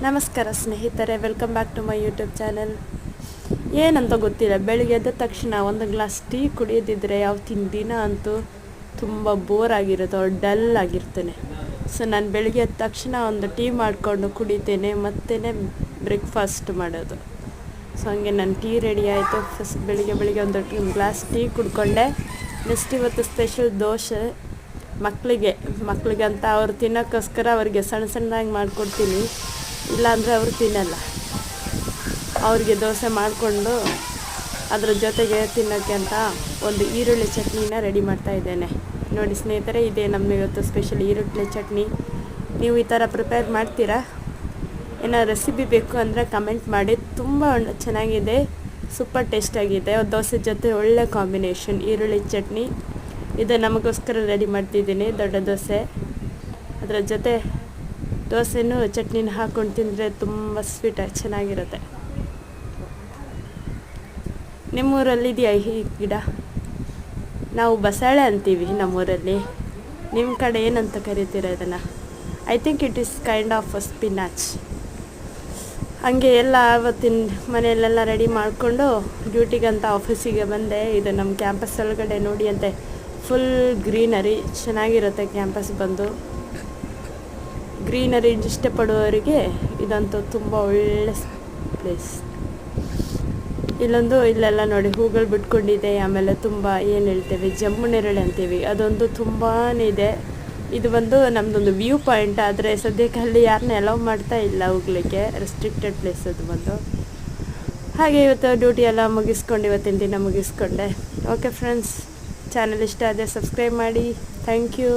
ನಮಸ್ಕಾರ ಸ್ನೇಹಿತರೆ, welcome back to my YouTube channel. ಏನಂತ ಗೊತ್ತಿಲ್ಲ, ಬೆಳಿಗ್ಗೆ ಎದ್ದ ತಕ್ಷಣ ಒಂದು ಗ್ಲಾಸ್ ಟೀ ಕುಡಿಯೋದಿದ್ರೆ ಯಾವತ್ತಿನ ದಿನ ಅಂತೂ ತುಂಬ ಬೋರ್ ಆಗಿರುತ್ತೆ, ಡಲ್ ಆಗಿರ್ತೇನೆ. ಸೊ ನಾನು ಬೆಳಿಗ್ಗೆ ಎದ್ದ ತಕ್ಷಣ ಒಂದು ಟೀ ಮಾಡಿಕೊಂಡು ಕುಡಿತೇನೆ, ಮತ್ತೇ ಬ್ರೇಕ್ಫಾಸ್ಟ್ ಮಾಡೋದು. ಸೊ ಹಂಗೆ ನನ್ನ ಟೀ ರೆಡಿ ಆಯಿತು. ಫಸ್ಟ್ ಬೆಳಿಗ್ಗೆ ಒಂದು ಗ್ಲಾಸ್ ಟೀ ಕುಡ್ಕೊಂಡೆ. ನೆಕ್ಸ್ಟ್ ಇವತ್ತು ಸ್ಪೆಷಲ್ ದೋಸೆ ಮಕ್ಕಳಿಗೆ ಅಂತ ಅವ್ರು ತಿನ್ನೋಕ್ಕೋಸ್ಕರ ಅವ್ರಿಗೆ ಸಣ್ಣದಾಗಿ ಮಾಡಿಕೊಡ್ತೀನಿ, ಇಲ್ಲಾಂದರೆ ಅವರು ತಿನ್ನಲ್ಲ. ಅವ್ರಿಗೆ ದೋಸೆ ಮಾಡಿಕೊಂಡು ಅದ್ರ ಜೊತೆಗೆ ತಿನ್ನೋಕ್ಕೆ ಅಂತ ಒಂದು ಈರುಳ್ಳಿ ಚಟ್ನಿನ ರೆಡಿ ಮಾಡ್ತಾಯಿದ್ದೇನೆ. ನೋಡಿ ಸ್ನೇಹಿತರೆ, ಇದೇ ನಮ್ಮ ಇವತ್ತು ಸ್ಪೆಷಲ್ ಈರುಳ್ಳಿ ಚಟ್ನಿ. ನೀವು ಈ ಥರ ಪ್ರಿಪೇರ್ ಮಾಡ್ತೀರಾ? ಏನೋ ರೆಸಿಪಿ ಬೇಕು ಅಂದರೆ ಕಮೆಂಟ್ ಮಾಡಿ. ತುಂಬ ಚೆನ್ನಾಗಿದೆ, ಸೂಪರ್ ಟೇಸ್ಟಾಗಿದೆ. ದೋಸೆ ಜೊತೆ ಒಳ್ಳೆ ಕಾಂಬಿನೇಷನ್ ಈರುಳ್ಳಿ ಚಟ್ನಿ. ಇದು ನಮಗೋಸ್ಕರ ರೆಡಿ ಮಾಡ್ತಿದ್ದೀನಿ, ದೊಡ್ಡ ದೋಸೆ. ಅದರ ಜೊತೆ ದೋಸೆನೂ ಚಟ್ನಿನ ಹಾಕ್ಕೊಂಡು ತಿಂದರೆ ತುಂಬ ಸ್ವೀಟಾಗಿ ಚೆನ್ನಾಗಿರುತ್ತೆ. ನಿಮ್ಮೂರಲ್ಲಿ ಇದೆಯಾ ಈ ಗಿಡ? ನಾವು ಬಸಳೆ ಅಂತೀವಿ ನಮ್ಮೂರಲ್ಲಿ. ನಿಮ್ಮ ಕಡೆ ಏನಂತ ಕರಿತೀರ ಇದನ್ನು? I think it is kind of spinach. ಹಾಗೆ ಎಲ್ಲ ಆವತ್ತಿನ ಮನೆಯಲ್ಲೆಲ್ಲ ರೆಡಿ ಮಾಡಿಕೊಂಡು ಡ್ಯೂಟಿಗಂತ ಆಫೀಸಿಗೆ ಬಂದೆ. ಇದು ನಮ್ಮ ಕ್ಯಾಂಪಸ್ ಒಳಗಡೆ ನೋಡಿ ಅಂತೆ, ಫುಲ್ ಗ್ರೀನರಿ, ಚೆನ್ನಾಗಿರುತ್ತೆ ಕ್ಯಾಂಪಸ್. ಬಂದು ಗ್ರೀನರಿ ಇಷ್ಟಪಡುವವರಿಗೆ ಇದಂತೂ ತುಂಬ ಒಳ್ಳೆ ಪ್ಲೇಸ್. ಇಲ್ಲೆಲ್ಲ ನೋಡಿ ಹೂಗಳು ಬಿಟ್ಕೊಂಡಿದೆ. ಆಮೇಲೆ ತುಂಬ ಏನು ಹೇಳ್ತೇವೆ, ಜಮ್ಮುನೆರಳೆ ಅಂತೀವಿ, ಅದೊಂದು ತುಂಬಾ ಇದೆ. ಇದು ಬಂದು ನಮ್ಮದೊಂದು ವ್ಯೂ ಪಾಯಿಂಟ್. ಆದರೆ ಸದ್ಯಕ್ಕೆ ಅಲ್ಲಿ ಯಾರನ್ನ ಅಲೌ ಮಾಡ್ತಾ ಇಲ್ಲ ಹೋಗ್ಲಿಕ್ಕೆ, ರೆಸ್ಟ್ರಿಕ್ಟೆಡ್ ಪ್ಲೇಸ್ ಅದು ಬಂದು. ಹಾಗೆ ಇವತ್ತು ಡ್ಯೂಟಿ ಎಲ್ಲ ಮುಗಿಸ್ಕೊಂಡು ಇವತ್ತಿನ ದಿನ ಮುಗಿಸ್ಕೊಂಡೆ. ಓಕೆ ಫ್ರೆಂಡ್ಸ್, ಚಾನಲ್ ಇಷ್ಟ ಆದರೆ ಸಬ್ಸ್ಕ್ರೈಬ್ ಮಾಡಿ. Thank you.